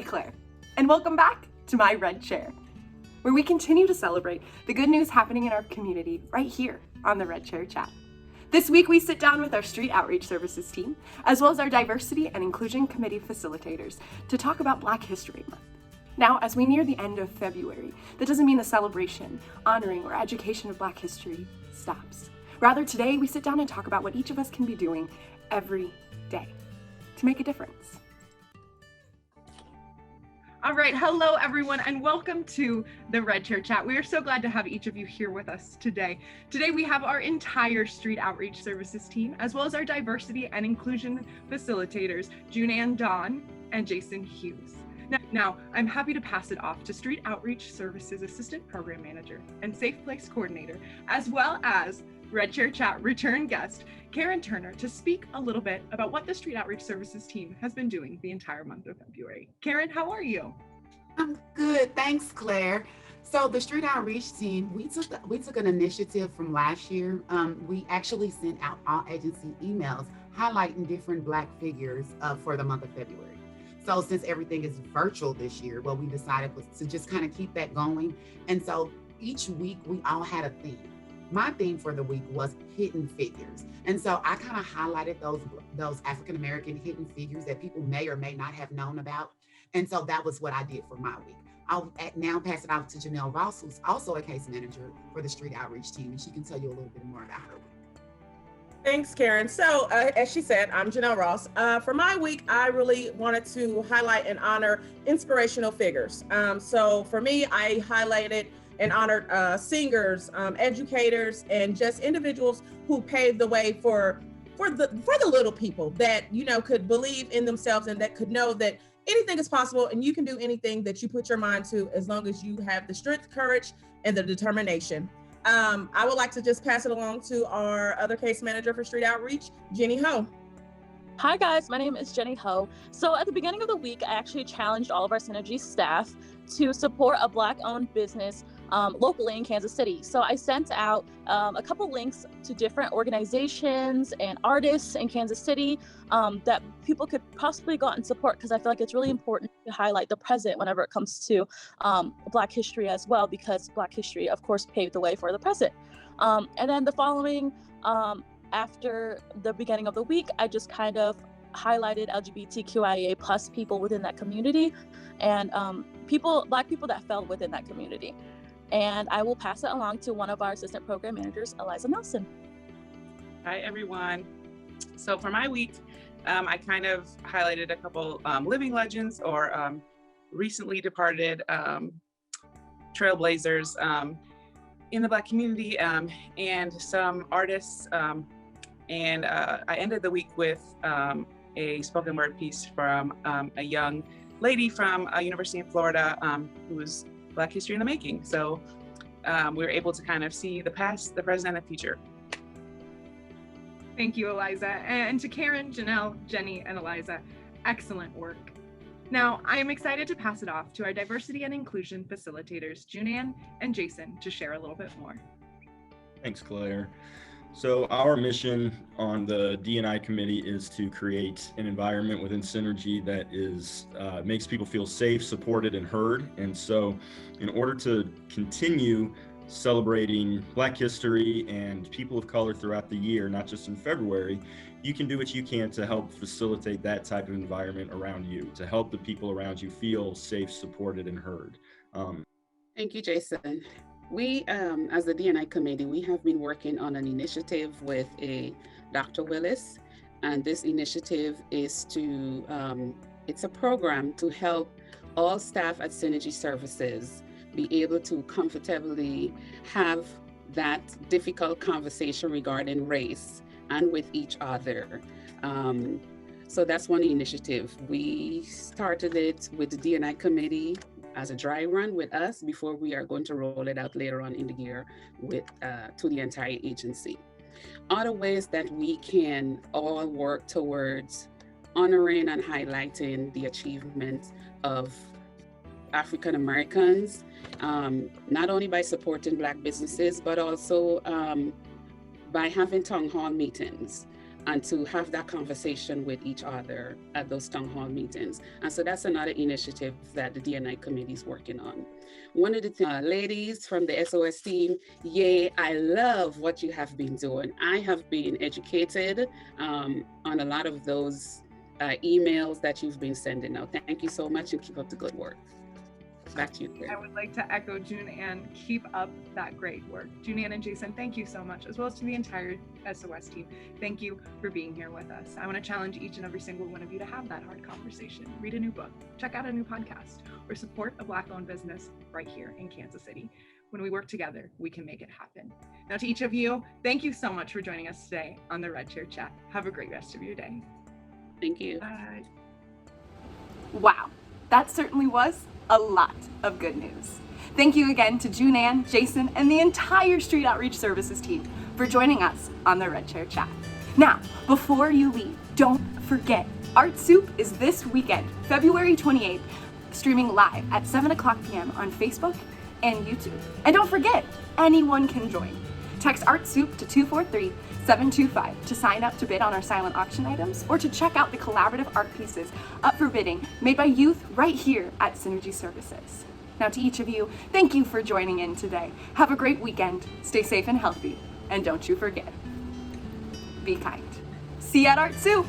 Claire, and welcome back to my Red Chair, where we continue to celebrate the good news happening in our community right here on the Red Chair Chat. This week we sit down with our Street Outreach Services team, as well as our Diversity and Inclusion Committee facilitators to talk about Black History Month. Now, as we near the end of February, that doesn't mean the celebration, honoring, or education of Black history stops. Rather, today we sit down and talk about what each of us can be doing every day to make a difference. All right, hello everyone, and welcome to the Red Chair Chat. We are so glad to have each of you here with us today. Today we have our entire Street Outreach Services team, as well as our Diversity and Inclusion facilitators, Junann Dawn and Jason Hughes. Now, I'm happy to pass it off to Street Outreach Services Assistant Program Manager and Safe Place Coordinator, as well as Red Chair Chat return guest, Karen Turner, to speak a little bit about what the Street Outreach Services team has been doing the entire month of February. Karen, how are you? I'm good, thanks, Claire. So the Street Outreach team, we took an initiative from last year. We actually sent out all agency emails highlighting different Black figures for the month of February. So since everything is virtual this year, what we decided was to just kind of keep that going. And so each week we all had a theme. My theme for the week was hidden figures. And so I kind of highlighted those African-American hidden figures that people may or may not have known about. And so that was what I did for my week. I'll now pass it off to Janelle Ross, who's also a case manager for the Street Outreach team, and she can tell you a little bit more about her week. Thanks, Karen. So as she said, I'm Janelle Ross. For my week, I really wanted to highlight and honor inspirational figures. So for me, I highlighted and honored singers, educators, and just individuals who paved the way for the little people that, could believe in themselves and that could know that anything is possible and you can do anything that you put your mind to as long as you have the strength, courage, and the determination. I would like to just pass it along to our other case manager for Street Outreach, Jenny Ho. Hi guys, my name is Jenny Ho. So at the beginning of the week, I actually challenged all of our Synergy staff to support a Black-owned business locally in Kansas City. So I sent out a couple links to different organizations and artists in Kansas City that people could possibly go out and support, because I feel like it's really important to highlight the present whenever it comes to Black history as well, because Black history, of course, paved the way for the present. And then the following, after the beginning of the week, I just kind of highlighted LGBTQIA plus people within that community and Black people that fell within that community. And I will pass it along to one of our assistant program managers, Eliza Nelson. Hi, everyone. So for my week, I kind of highlighted a couple living legends or recently departed trailblazers in the Black community and some artists. And I ended the week with a spoken word piece from a young lady from a university in Florida who was Black history in the making. So we were able to kind of see the past, the present, and the future. Thank you, Eliza. And to Karen, Janelle, Jenny, and Eliza, excellent work. Now, I am excited to pass it off to our Diversity and Inclusion facilitators, Junann and Jason, to share a little bit more. Thanks, Claire. So our mission on the D&I committee is to create an environment within Synergy that is makes people feel safe, supported, and heard. And so in order to continue celebrating Black history and people of color throughout the year, not just in February, you can do what you can to help facilitate that type of environment around you, to help the people around you feel safe, supported, and heard. Thank you, Jason. We, as the D&I committee, we have been working on an initiative with Dr. Willis, and this initiative is it's a program to help all staff at Synergy Services be able to comfortably have that difficult conversation regarding race and with each other. So that's one initiative. We started it with the D&I committee as a dry run with us before we are going to roll it out later on in the year with to the entire agency. Other ways that we can all work towards honoring and highlighting the achievements of African Americans, not only by supporting Black businesses, but also by having town hall meetings and to have that conversation with each other at those town hall meetings. And so that's another initiative that the D&I committee is working on. One of the ladies from the SOS team, yay, I love what you have been doing. I have been educated on a lot of those emails that you've been sending out. Thank you so much and keep up the good work. Back to you, Claire. I would like to echo June Ann, keep up that great work. June Ann and Jason, thank you so much, as well as to the entire SOS team. Thank you for being here with us. I want to challenge each and every single one of you to have that hard conversation, read a new book, check out a new podcast, or support a Black-owned business right here in Kansas City. When we work together, we can make it happen. Now to each of you, thank you so much for joining us today on the Red Chair Chat. Have a great rest of your day. Thank you. Bye. Wow, that certainly was a lot of good news. Thank you again to June Ann, Jason, and the entire Street Outreach Services team for joining us on the Red Chair Chat. Now, before you leave, don't forget, Art Soup is this weekend, February 28th, streaming live at 7 o'clock p.m. on Facebook and YouTube. And don't forget, anyone can join. Text Art Soup to 243-725 to sign up to bid on our silent auction items or to check out the collaborative art pieces up for bidding made by youth right here at Synergy Services. Now to each of you, thank you for joining in today. Have a great weekend, stay safe and healthy, and don't you forget, be kind. See you at Art Soup!